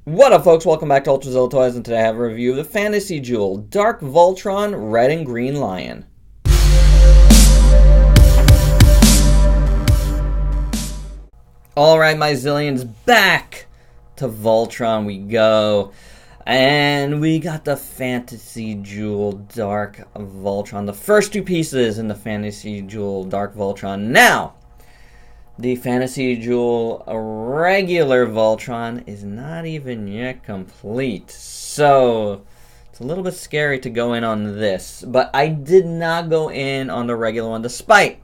What up, folks? Welcome back to Ultrazilla Toys, and today I have a review of the Fantasy Jewel Dark Voltron Red and Green Lion. Alright, my zillions, back to Voltron we go. And we got the Fantasy Jewel Dark Voltron, the first two pieces in the Fantasy Jewel Dark Voltron. Now, the Fantasy Jewel regular Voltron is not even yet complete. So, it's a little bit scary to go in on this. But I did not go in on the regular one, despite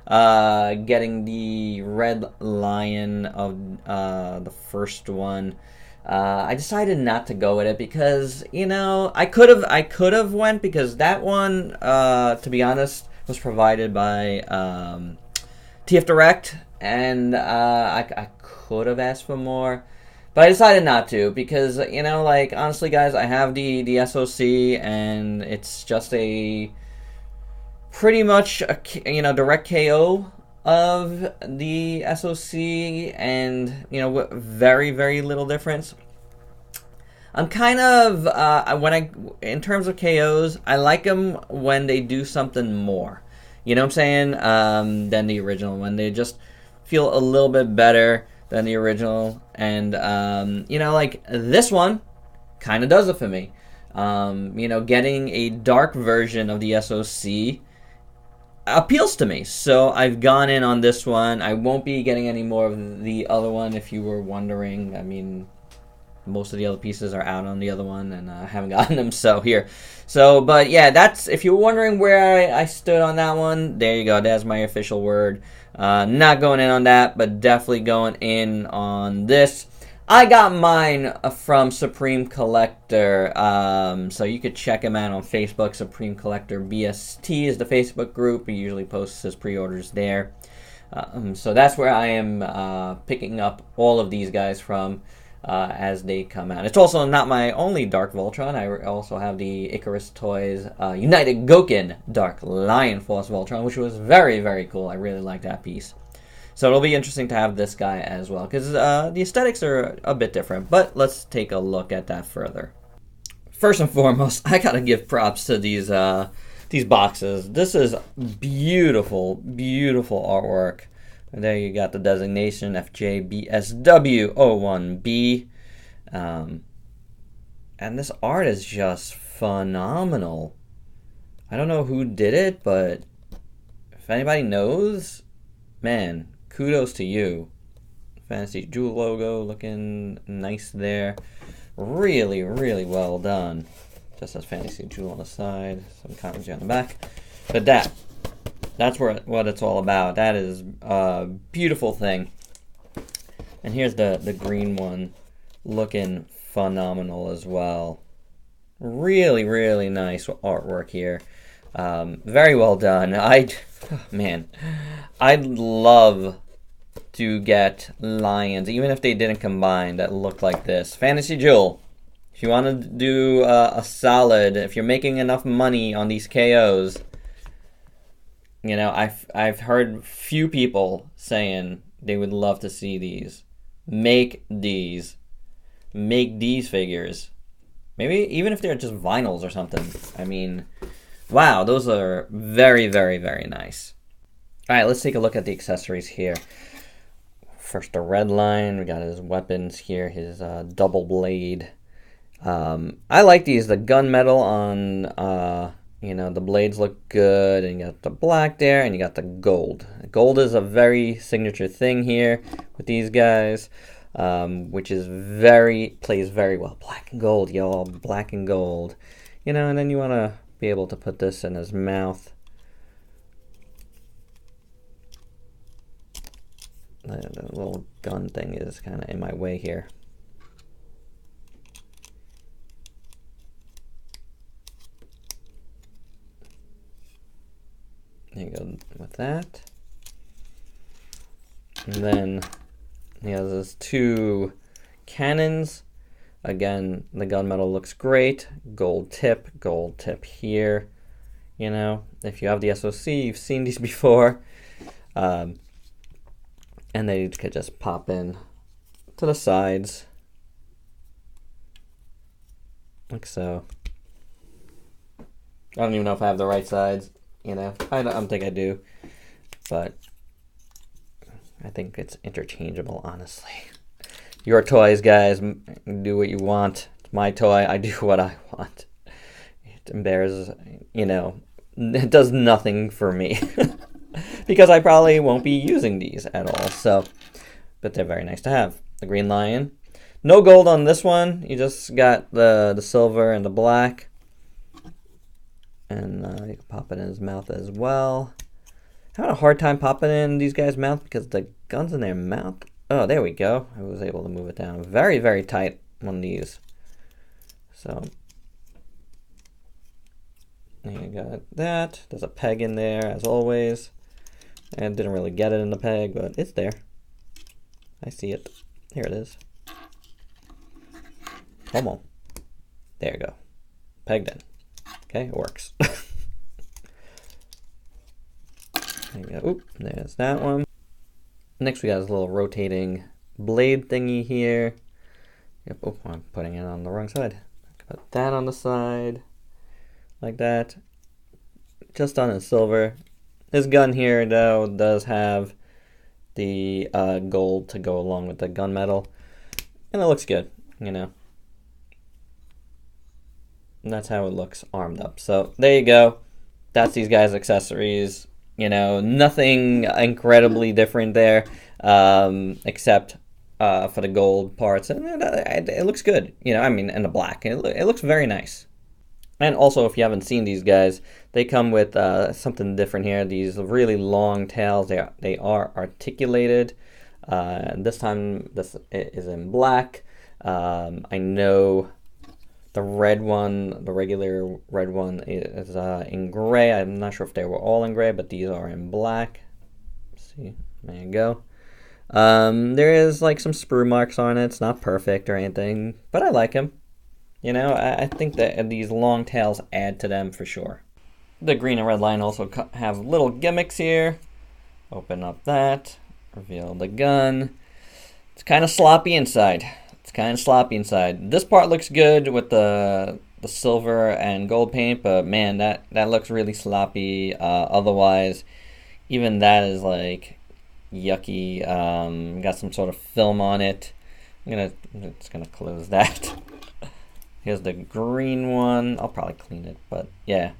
getting the Red Lion of the first one. I decided not to go with it because, you know, I could have went, because that one, to be honest, was provided by TF Direct, and I could have asked for more, but I decided not to because, you know, like, honestly, guys, I have the SOC, and it's just a pretty much a, you know, direct KO of the SOC, and, you know, very, very little difference. I'm kind of, in terms of KOs, I like them when they do something more. You know what I'm saying? Than the original, when they just feel a little bit better than the original. And, you know, like, this one kind of does it for me. You know, getting a dark version of the SOC appeals to me, so I've gone in on this one. I won't be getting any more of the other one, if you were wondering. I mean, most of the other pieces are out on the other one, and I haven't gotten them, so here. So, but yeah, that's, if you're wondering where I stood on that one, there you go. That's my official word. Not going in on that, but definitely going in on this. I got mine from Supreme Collector, so you could check him out on Facebook. Supreme Collector BST is the Facebook group. He usually posts his pre-orders there. So that's where I am picking up all of these guys from as they come out. It's also not my only Dark Voltron. I also have the Icarus Toys United Goken Dark Lion Force Voltron, which was very, very cool. I really like that piece. So it'll be interesting to have this guy as well, because the aesthetics are a bit different. But let's take a look at that further. First and foremost, I gotta give props to these boxes. This is beautiful, beautiful artwork. And there you got the designation FJBSW01B. And this art is just phenomenal. I don't know who did it, but if anybody knows, man, kudos to you. Fantasy Jewel logo looking nice there. Really, really well done. Just says Fantasy Jewel on the side, some commentary on the back. But that's what it's all about. That is a beautiful thing. And here's the green one, looking phenomenal as well. Really, really nice artwork here. Very well done. Man, I'd love to get lions, even if they didn't combine, that look like this. Fantasy Jewel, if you want to do a solid, if you're making enough money on these KOs, you know, I've heard few people saying they would love to see these. Make these figures. Maybe even if they're just vinyls or something. I mean, wow, those are very, very, very nice. All right, let's take a look at the accessories here. First, the red line. We got his weapons here, his double blade. I like these. The gunmetal on, you know, the blades look good. And you got the black there, and you got the gold. Gold is a very signature thing here with these guys, which is plays very well. Black and gold, y'all. Black and gold. You know, and then you want to be able to put this in his mouth. The little gun thing is kind of in my way here. There you go with that. And then he has his two cannons. Again, the gunmetal looks great. Gold tip here. You know, if you have the SOC, you've seen these before. And they could just pop in to the sides. like so. I don't even know if I have the right sides, you know. I don't think I do, but I think it's interchangeable, honestly. Your toys, guys, do what you want. It's my toy, I do what I want. It embarrasses, you know, it does nothing for me. Because I probably won't be using these at all, so, but they're very nice to have. The green lion. No gold on this one, you just got the silver and the black. And you can pop it in his mouth as well. Having a hard time popping in these guys' mouth because the gun's in their mouth. Oh, there we go. I was able to move it down. Very, very tight on these. So, there you got that. There's a peg in there, as always. And didn't really get it in the peg, but it's there. I see it. Here it is. Come on. There you go. Pegged in. Okay, it works. There you go. Oop, there's that one. Next we got this little rotating blade thingy here. Yep, oh, I'm putting it on the wrong side. Put that on the side, like that. Just on his silver. This gun here, though, does have the gold to go along with the gunmetal. And it looks good, you know. And that's how it looks armed up. So there you go. That's these guys' accessories. You know, nothing incredibly different there, except for the gold parts. And it looks good. You know, I mean, and the black. It looks very nice. And also, if you haven't seen these guys, they come with something different here. These really long tails. They are articulated. This time, this is in black. I know the red one, the regular red one, is in gray. I'm not sure if they were all in gray, but these are in black. Let's see, there you go. There is like some sprue marks on it. It's not perfect or anything, but I like them. You know, I think that these long tails add to them for sure. The green and red line also have little gimmicks here. Open up that, reveal the gun. It's kind of sloppy inside. This part looks good with the silver and gold paint, but man, that looks really sloppy. Otherwise, even that is like yucky. Got some sort of film on it. I'm just gonna close that. Here's the green one. I'll probably clean it, but yeah.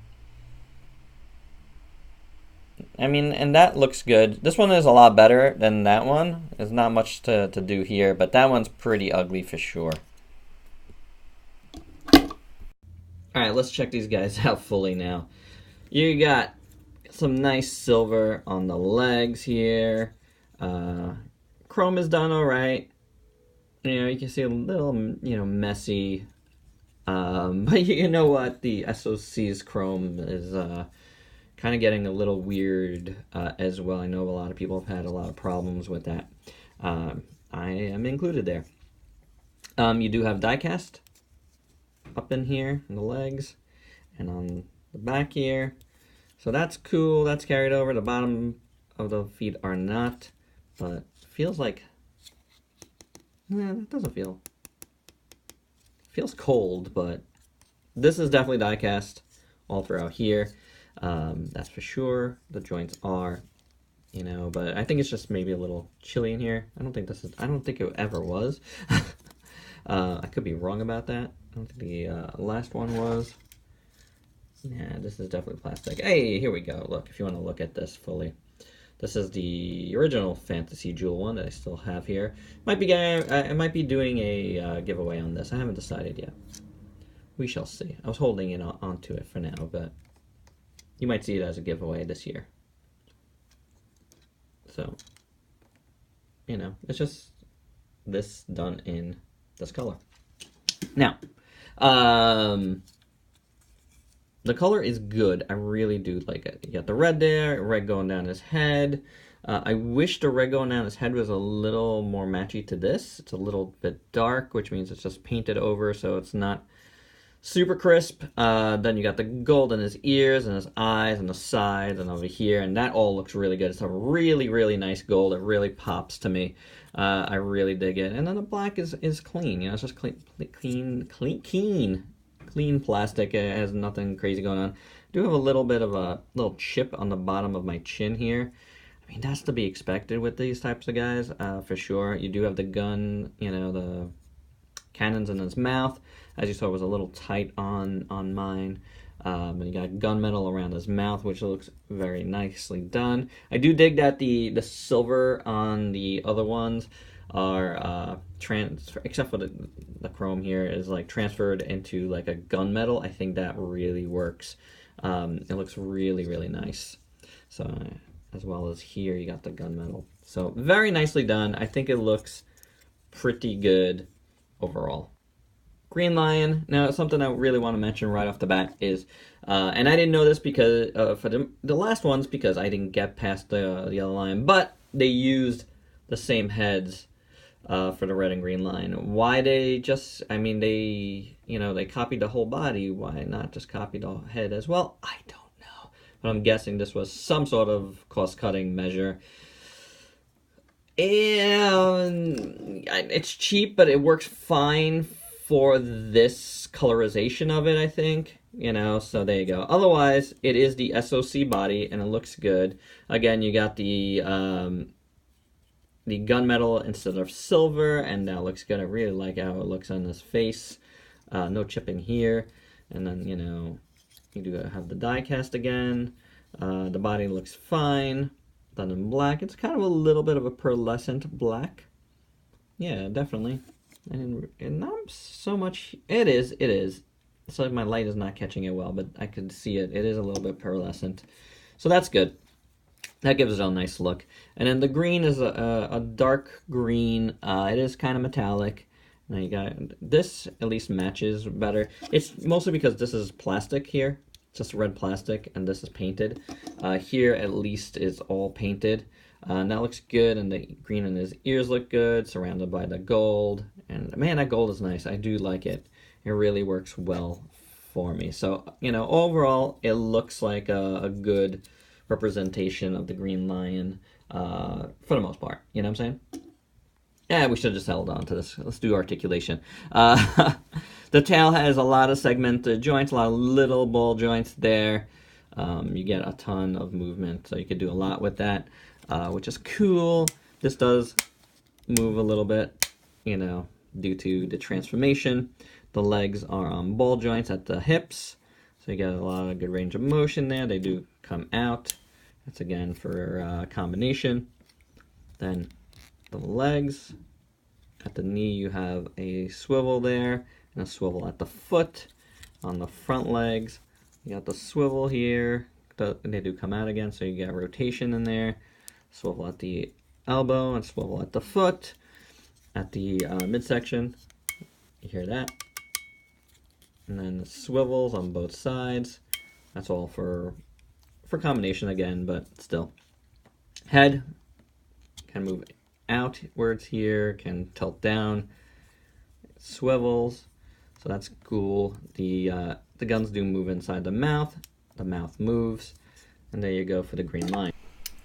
I mean, and that looks good. This one is a lot better than that one. There's not much to do here, but that one's pretty ugly for sure. Alright, let's check these guys out fully now. You got some nice silver on the legs here. Chrome is done alright. You know, you can see a little, you know, messy. But you know what? The SOC's chrome is kind of getting a little weird as well. I know a lot of people have had a lot of problems with that. I am included there. You do have die-cast up in here in the legs and on the back here. So that's cool. That's carried over. The bottom of the feet are not, but feels like, that doesn't feel, feels cold, but this is definitely die-cast all throughout here. That's for sure. The joints are, you know, but I think it's just maybe a little chilly in here. I don't think it ever was. I could be wrong about that. I don't think the last one was. Yeah, this is definitely plastic. Hey, here we go. Look, if you want to look at this fully. This is the original Fantasy Jewel one that I still have here. I might be doing a giveaway on this. I haven't decided yet. We shall see. I was holding it onto it for now, but you might see it as a giveaway this year. So, you know, it's just this done in this color. Now, the color is good. I really do like it. You got the red there, red going down his head. I wish the red going down his head was a little more matchy to this. It's a little bit dark, which means it's just painted over, so it's not super crisp. Then you got the gold in his ears and his eyes and the sides and over here, and that all looks really good. It's a really, really nice gold. It really pops to me. I really dig it. And then the black is clean. You know, it's just clean. clean plastic. It has nothing crazy going on. I do have a little bit of a little chip on the bottom of my chin here. I mean, that's to be expected with these types of guys, for sure. You do have the gun, you know, the cannons in his mouth. As you saw, it was a little tight on mine. And you got gunmetal around his mouth, which looks very nicely done. I do dig that the silver on the other ones are except for the chrome here, is like transferred into like a gunmetal. I think that really works. It looks really, really nice. So as well as here, you got the gunmetal. So very nicely done. I think it looks pretty good overall. Green Lion. Now, something I really want to mention right off the bat is, and I didn't know this because for the last ones, because I didn't get past the Yellow Lion, but they used the same heads for the Red and Green Lion. Why they just, I mean, they copied the whole body. Why not just copy the head as well? I don't know. But I'm guessing this was some sort of cost-cutting measure. And it's cheap, but it works fine for this colorization of it, I think. You know, so there you go. Otherwise, it is the SOC body, and it looks good. Again, you got the gunmetal instead of silver, and that looks good. I really like how it looks on his face. No chipping here. And then, you know, you do have the die cast again. The body looks fine. Done in black. It's kind of a little bit of a pearlescent black. Yeah, definitely. And not so much. It is. It's like my light is not catching it well, but I could see it. It is a little bit pearlescent. So that's good. That gives it a nice look. And then the green is a dark green. It is kind of metallic. Now you got this, at least matches better. It's mostly because this is plastic here. It's just red plastic, and this is painted. Here, at least, is all painted. And that looks good, and the green in his ears look good, surrounded by the gold. And man, that gold is nice. I do like it. It really works well for me. So, you know, overall, it looks like a good representation of the Green Lion for the most part. You know what I'm saying? Yeah, we should have just held on to this. Let's do articulation. The tail has a lot of segmented joints, a lot of little ball joints there. You get a ton of movement, so you could do a lot with that, which is cool. This does move a little bit, you know, due to the transformation. The legs are on ball joints at the hips, so you get a lot of good range of motion there. They do come out. That's again for combination. Then the legs, at the knee you have a swivel there, and a swivel at the foot. On the front legs, you got the swivel here. They do come out again, so you get rotation in there. Swivel at the elbow and swivel at the foot. At the midsection, you hear that. And then the swivels on both sides. That's all for combination again, but still. Head can move outwards here, can tilt down. Swivels, so that's cool. The guns do move inside the mouth. The mouth moves, and there you go for the Green Lion.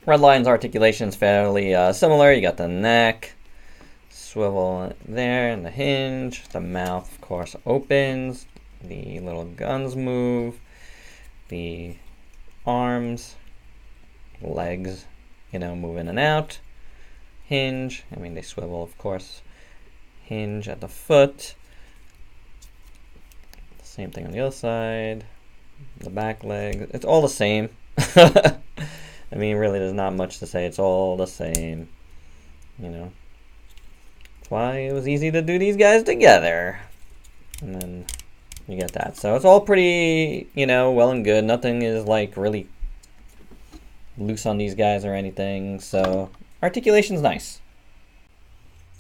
Red Lion's articulation is fairly similar. You got the neck, swivel there, and the hinge. The mouth, of course, opens. The little guns move. The arms, legs, you know, move in and out. Hinge, I mean, they swivel, of course. Hinge at the foot. Same thing on the other side. The back leg. It's all the same. I mean, really, there's not much to say. It's all the same. You know. That's why it was easy to do these guys together. And then you get that. So it's all pretty, you know, well and good. Nothing is, like, really loose on these guys or anything. So articulation's nice.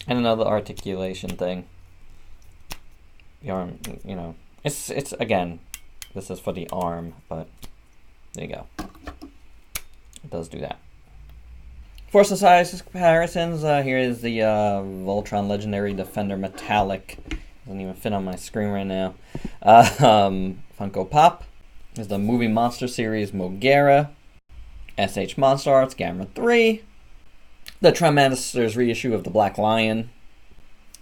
And another articulation thing. The arm, you know, it's again, this is for the arm, but there you go. It does do that. For some size comparisons, here is the Voltron Legendary Defender Metallic. Doesn't even fit on my screen right now. Funko Pop is the Movie Monster Series Mogera. SH Monster Arts Gamma 3. The Trimasters reissue of the Black Lion.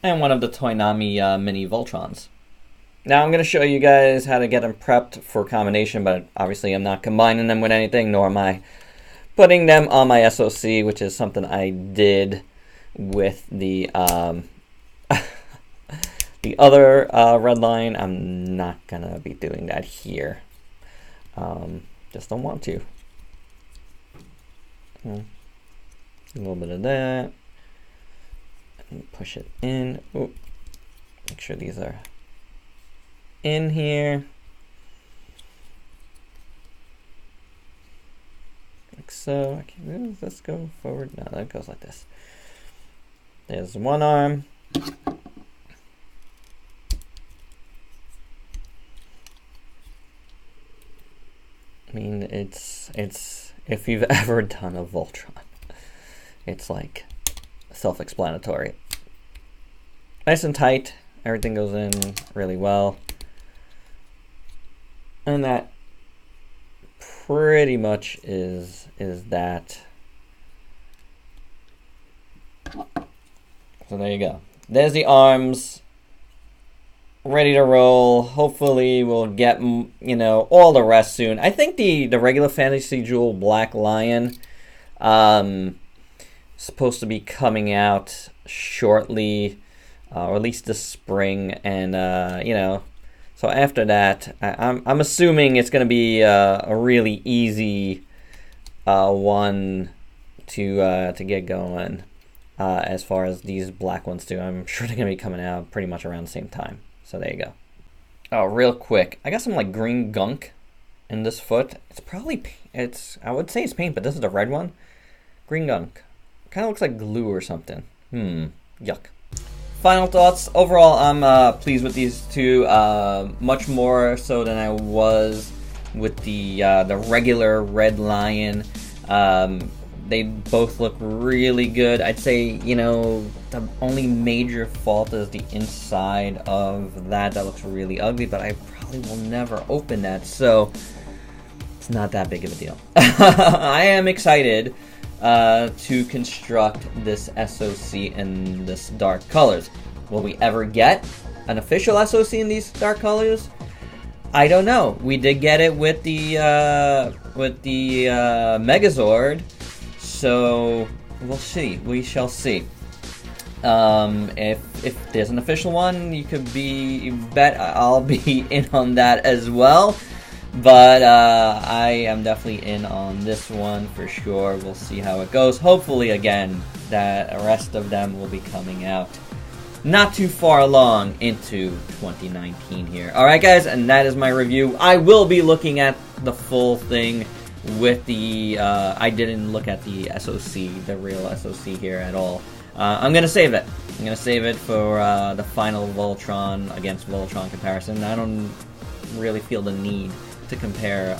And one of the Toynami mini Voltrons. Now I'm going to show you guys how to get them prepped for combination, but obviously I'm not combining them with anything, nor am I putting them on my SOC, which is something I did with the the other red line. I'm not going to be doing that here. Just don't want to. A little bit of that. And push it in. Ooh. Make sure these are in here. Like so. Okay, let's go forward. No, that goes like this. There's one arm. I mean, it's if you've ever done a Voltron, it's like self-explanatory. Nice and tight. Everything goes in really well. And that pretty much is that. So there you go. There's the arms. Ready to roll. Hopefully we'll get, you know, all the rest soon. I think the regular Fantasy Jewel Black Lion supposed to be coming out shortly, or at least this spring, and you know, so after that I'm assuming it's going to be a really easy one to get going as far as these black ones do. I'm sure they're going to be coming out pretty much around the same time. So there you go. Oh, real quick, I got some like green gunk in this foot. It's probably, I would say it's paint, but this is the red one. Green gunk. Kind of looks like glue or something. Yuck. Final thoughts. Overall, I'm pleased with these two. Much more so than I was with the regular Red Lion. They both look really good. I'd say, you know, the only major fault is the inside of that. That looks really ugly, but I probably will never open that, so it's not that big of a deal. I am excited to construct this SOC in this dark colors. Will we ever get an official SOC in these dark colors? I don't know. We did get it with the Megazord. So we'll see. We shall see. If there's an official one, you bet I'll be in on that as well. But I am definitely in on this one for sure. We'll see how it goes. Hopefully, again, that the rest of them will be coming out not too far along into 2019 here. Alright guys, and that is my review. I will be looking at the full thing with the, I didn't look at the SOC, the real SOC here at all. I'm going to save it. I'm going to save it for the final Voltron against Voltron comparison. I don't really feel the need to compare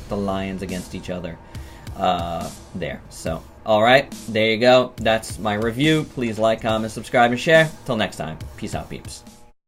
the Lions against each other there. So, alright, there you go. That's my review. Please like, comment, subscribe, and share. Till next time. Peace out, peeps.